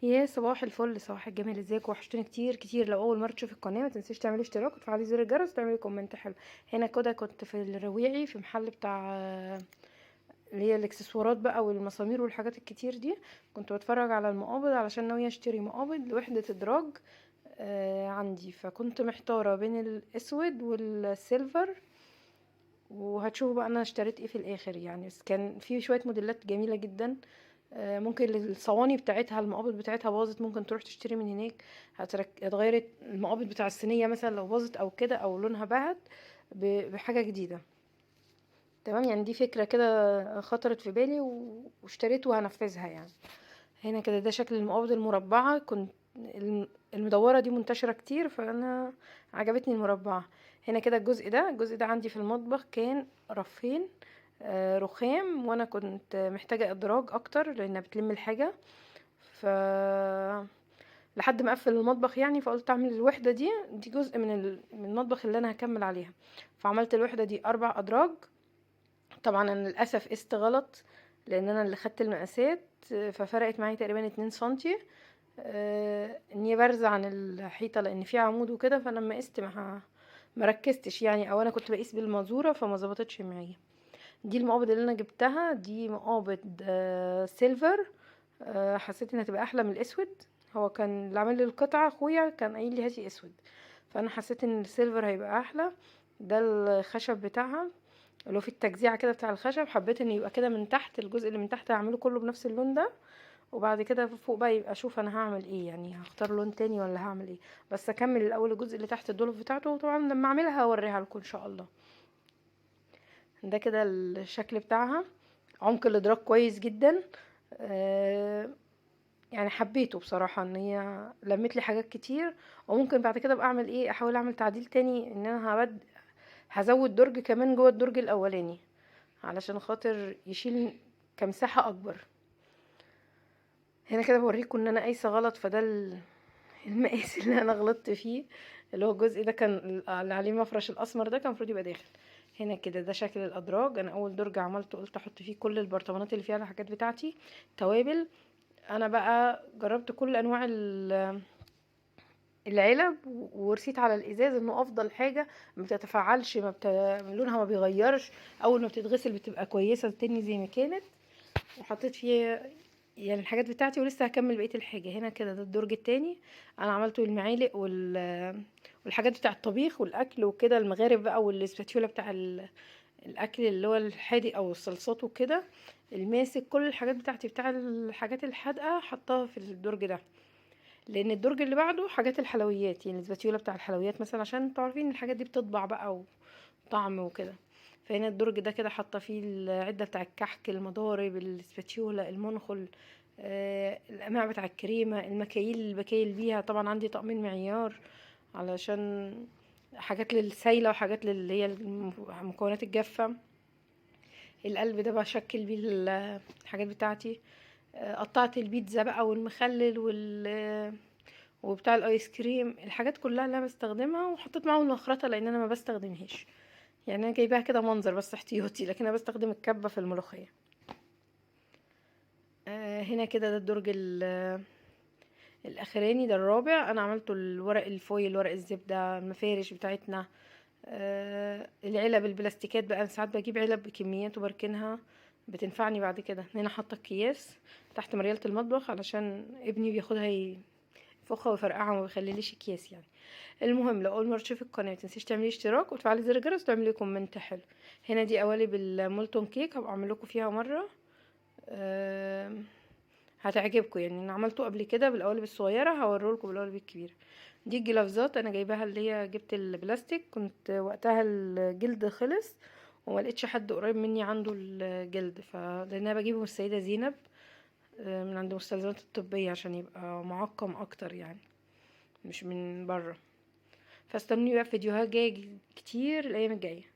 يا صباح الفل، صباح الجمال، ازيك؟ وحشتوني كتير كتير. لو اول مره تشوفي القناه ما تنسيش تعملي اشتراك وتفعلي زر الجرس وتعملي كومنت حلو. هنا كده كنت في الرويعي في محل بتاع اللي هي الاكسسوارات بقى والمسامير والحاجات الكتير دي. كنت بتفرج على المقابض علشان ناويه اشتري مقابض لوحده ادراج عندي، فكنت محتاره بين الاسود والسيلفر. وهتشوفوا بقى انا اشتريت ايه في الاخر يعني. بس كان في شويه موديلات جميله جدا. ممكن الصواني بتاعتها المقابض بتاعتها باظت، ممكن تروح تشتري من هناك. هتغير المقابض بتاع الصينيه مثلا لو باظت او كده او لونها بهت بحاجه جديده. تمام يعني، دي فكره كده خطرت في بالي واشتريت وهنفذها يعني. هنا كده ده شكل المقابض المربعه. كنت المدوره دي منتشره كتير، فانا عجبتني المربعه. هنا كده الجزء ده عندي في المطبخ كان رفين رخام، وانا كنت محتاجة ادراج اكتر لانها بتلم الحاجة. ف لحد ما اقفل المطبخ يعني، فقلت اعمل الوحدة دي جزء من المطبخ اللي انا هكمل عليها. فعملت الوحدة دي 4 ادراج. طبعا انا للاسف قست غلط، لان انا اللي خدت المقاسات ففرقت معايا تقريبا 2 سنتي. ان هي بارزة عن الحيطة لان في عمود وكده، فانا لما قست مركزتش يعني، او انا كنت بقيس بالمزورة فما ظبطتش معايا. دي المقابض اللي انا جبتها، دي مقابض سيلفر. حسيت انها تبقى احلى من الاسود. هو كان اللي عامل لي القطعه اخويا، كان قايل لي هاتي اسود، فانا حسيت ان السيلفر هيبقى احلى. ده الخشب بتاعها اللي هو في التجزيعه كده بتاع الخشب، حبيت ان يبقى كده من تحت، الجزء اللي من تحت هعمله كله بنفس اللون ده. وبعد كده فوق بقى يبقى اشوف انا هعمل ايه يعني، هختار لون تاني ولا هعمل ايه. بس اكمل الاول الجزء اللي تحت الدولاب بتاعته، وطبعا لما اعملها هوريها لكم ان شاء الله. ده كده الشكل بتاعها. عمق الادراج كويس جدا. آه، يعني حبيته بصراحة ان هي لمت لي حاجات كتير. وممكن بعد كده ابقى اعمل ايه، احاول اعمل تعديل تاني، ان انا هزود درج كمان جوه الدرج الاولاني علشان خاطر يشيل كمساحة اكبر. هنا كده بوريكم ان انا قايسة غلط، فده المقاس اللي انا غلطت فيه. اللي هو الجزء ده كان اللي عليه مفرش الاسمر ده كان المفروض يبقى داخل. هنا كده ده شكل الادراج. انا اول درج عملته قلت احط فيه كل البرطمانات اللي فيها الحاجات بتاعتي، توابل. انا بقى جربت كل انواع العلب ورسيت على الازاز انه افضل حاجه. ما بتتفاعلش، لونها ما بيغيرش. اول ما بتتغسل بتبقى كويسه تاني زي ما كانت. وحطيت فيه يعني الحاجات بتاعتي، ولسه هكمل بقيه الحاجه. هنا كده ده الدرج التاني. انا عملته المعالق والحاجات بتاع الطبيخ والاكل وكده، المغارف بقى والسباتيولا بتاع الاكل اللي هو الحادق او الصلصات وكده. الماسك كل الحاجات بتاعتي بتاع الحاجات الحادقه حطها في الدرج ده. لان الدرج اللي بعده حاجات الحلويات، يعني السباتيولا بتاع الحلويات مثلا، عشان انتوا عارفين الحاجات دي بتطبع بقى وطعم وكده. فهنا الدرج ده كده حاطه فيه العده بتاع الكحك، المضارب، السباتيولا، المنخل، القماع بتاع الكريمه، المكاييل اللي بكايل بيها. طبعا عندي طقمين معيار علشان حاجات للسايله وحاجات اللي هي المكونات الجافه. القلب ده بشكل بيه الحاجات بتاعتي. قطعت البيتزا بقى والمخلل وبتاع الايس كريم، الحاجات كلها اللي انا بستخدمها، وحطيت معاهم المخرطه لان انا ما بستخدمهاش. يعني انا جايباها كده منظر بس احتياطي، لكن انا بستخدم الكبه في الملوخيه. هنا كده ده الدرج الاخراني، ده الرابع. انا عملته الورق الفويل، ورق الزبده، المفارش بتاعتنا. العلب البلاستيكات بقى، أنا ساعات بجيب علب بكميات وبركنها، بتنفعني بعد كده. هنا حاطه اكياس تحت مريالة المطبخ علشان ابني بياخدها يفخها ويفرقعها وما بيخليليش اكياس يعني. المهم لو اول مره تشوفي القناه متنسيش تعملي اشتراك وتفعلي زر الجرس وتعملي كومنت حلو. هنا دي قوالب المولتون كيك، هبقى اعمل لكم فيها مره. آم، هتعجبكم يعني. انا عملته قبل كده بالقوالب الصغيره، هوريلكم بالقوالب الكبيره. دي الجلافزات انا جايباها، اللي هي جبت البلاستيك، كنت وقتها الجلد خلص وما لقيتش حد قريب مني عنده الجلد، لان انا بجيبه من السيده زينب من عند المستلزمات الطبيه عشان يبقى معقم اكتر يعني، مش من بره. فاستنوني بقى في فيديوهات جايه كتير الايام الجايه.